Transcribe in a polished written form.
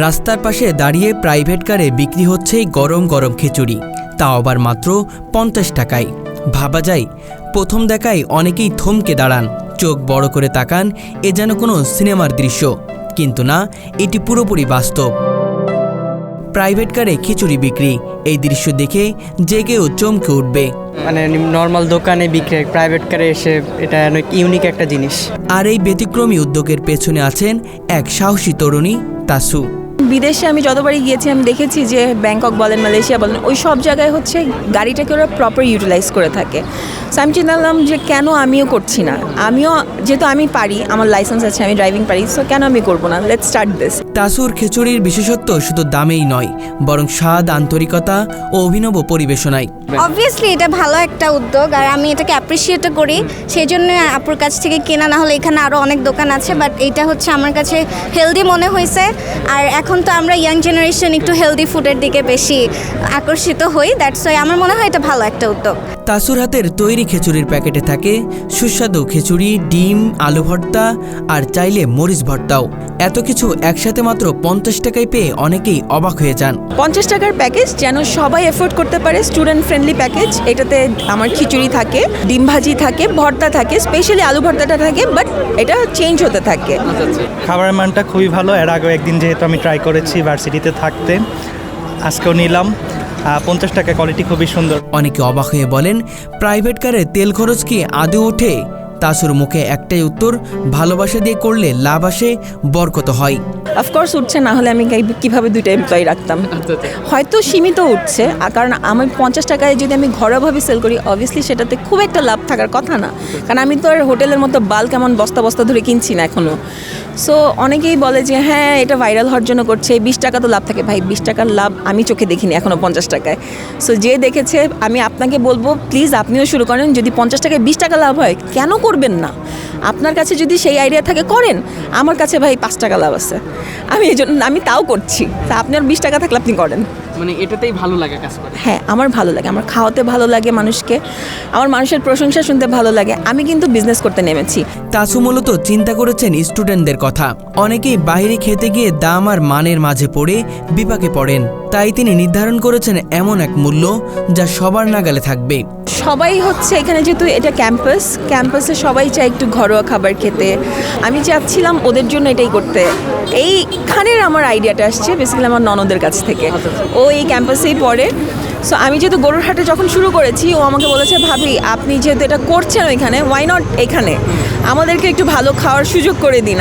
রাস্তার পাশে দাঁড়িয়ে প্রাইভেট কারে বিক্রি হচ্ছে গরম গরম খিচুড়ি, তাও আবার মাত্র 50 টাকায়। ভাবা যায়, প্রথম দেখায় অনেকেই থমকে দাঁড়ান, চোখ বড় করে তাকান, এ যেন কোনো সিনেমার দৃশ্য। কিন্তু না, এটি পুরোপুরি বাস্তব। প্রাইভেট কারে খিচুড়ি বিক্রি, এই দৃশ্য দেখে যে কেউ চমকে উঠবে। মানে নর্মাল দোকানে বিক্রি, প্রাইভেট কারে এসে এটা অনেক ইউনিক একটা জিনিস। আর এই ব্যতিক্রমী উদ্যোগের পেছনে আছেন এক সাহসী তরুণী তাসু। বিদেশে আমি যতবারই গিয়েছি আমি দেখেছি যে ব্যাংকক বলেন, মালয়েশিয়া বলেন, ওই সব জায়গায় হচ্ছে গাড়িটাকে ওরা প্রপার ইউটিলাইজ করে থাকে। সো আমি চিন্তা করলাম যে কেন আমিও করছি না, যেহেতু আমি পারি, আমার লাইসেন্স আছে, আমি ড্রাইভিং পারি, সো কেন আমি করবো না, লেটস স্টার্ট দিস। তাসুর খিচুড়ির বিশেষত্ব শুধু দামেই নয়, বরং স্বাদ, আন্তরিকতা ও অভিনব পরিবেশনায়। অবভিয়াসলি এটা ভালো একটা উদ্যোগ, আর আমি এটাকে অ্যাপ্রিসিয়েটও করি, সেই জন্য আপুর কাছ থেকে কেনা। না হলে এখানে আরও অনেক দোকান আছে, বাট এইটা হচ্ছে আমার কাছে হেলদি মনে হয়েছে। আর এখন তো আমরা ইয়াং জেনারেশন একটু হেলদি ফুডের দিকে বেশি আকর্ষিত হই, দ্যাটস ওয়াই আমার মনে হয় এটা ভালো একটা উদ্যোগ। তাসুর হাতের তৈরি খিচুড়ির প্যাকেটে থাকে সুস্বাদু খিচুড়ি, ডিম, আলু ভর্তা আর চাইলে মরিচ ভর্তাও। এত কিছু একসাথে মাত্র 50 টাকায় পেয়ে অনেকেই অবাক হয়ে যান। 50 টাকার প্যাকেজ যেন সবাই এফোর্ড করতে পারে, স্টুডেন্ট ফ্রেন্ডলি প্যাকেজ। এটাতে আমার খিচুড়ি থাকে, ডিম ভাজি থাকে, ভর্তা থাকে, স্পেশালি আলু ভর্তাটা থাকে, বাট এটা চেঞ্জ হতে থাকে। খাবারের মানটা খুবই ভালো। এর আগেও একদিন যেহেতু আমি ট্রাই করেছি ভার্সিটিতে থাকতে, আজকেও নিলাম। 50 টাকা, কোয়ালিটি খুবই সুন্দর। অনেকে অবাক হয়ে বলেন, প্রাইভেট কারে তেল খরচ কি আদৌ ওঠে? তাসুর মুখে একটাই উত্তর, ভালোবাসা দিয়ে করলে লাভ আসে, বরকত হয়। অফকোর্স উঠছে, না হলে আমি কিভাবে 2টা এমপ্লয়ি রাখতাম। হয়তো সীমিত উঠছে, কারণ আমি 50 টাকায় যদি আমি ঘরোয়াভাবে সেল করি, অবভিয়াসলি সেটাতে খুব একটা লাভ থাকার কথা না, কারণ আমি তো আর হোটেলের মতো বাল্ক এমন বস্তা বস্তা ধরে কিনছি না এখনও। সো অনেকেই বলে যে হ্যাঁ এটা ভাইরাল হওয়ার জন্য করছে, 20 টাকা তো লাভ থাকে। ভাই 20 টাকার লাভ আমি চোখে দেখিনি এখনও 50 টাকায়। সো যে দেখেছে, আমি আপনাকে বলবো প্লিজ আপনিও শুরু করেন। যদি 50 টাকায় 20 টাকা লাভ হয়, কেন করবেন না? আপনার কাছে যদি সেই আইডিয়া থাকে করেন। আমার কাছে ভাই 5 টাকা লাভ আছে, আমি তাও করছি। তা আপনার 20 টাকা থাকলে আপনি করেন। মানে এটাতেই ভালো লাগে কাজ করে। হ্যাঁ, আমার ভালো লাগে, আমার খাওয়াতে ভালো লাগে মানুষকে, আমার মানুষের প্রশংসা শুনতে ভালো লাগে। আমি কিন্তু বিজনেস করতে নেমেছি। তাসু মূলত চিন্তা করেছেন স্টুডেন্টদের কথা। অনেকেই বাইরে খেতে গিয়ে দাম আর মানের মাঝে পড়ে বিপাকে পড়েন, তাই তিনি নির্ধারণ করেছেন এমন এক মূল্য যা সবার নাগালে থাকবে। সবাই হচ্ছে এখানে, যেহেতু এটা ক্যাম্পাসে সবাই চায় একটু ঘরোয়া খাবার খেতে। আমি চাচ্ছিলাম ওদের জন্য এটাই করতে। এইখানের আমার আইডিয়াটা আসছে বেসিক্যালি আমার ননদের কাছ থেকে। ও এই ক্যাম্পাসেই পড়ে। সো আমি যেহেতু গরুর হাটে যখন শুরু করেছি, ও আমাকে বলেছে ভাবি আপনি যেহেতু এটা করছেন ওইখানে, ওয়াই নট এখানে আমাদেরকে একটু ভালো খাওয়ার সুযোগ করে দিন।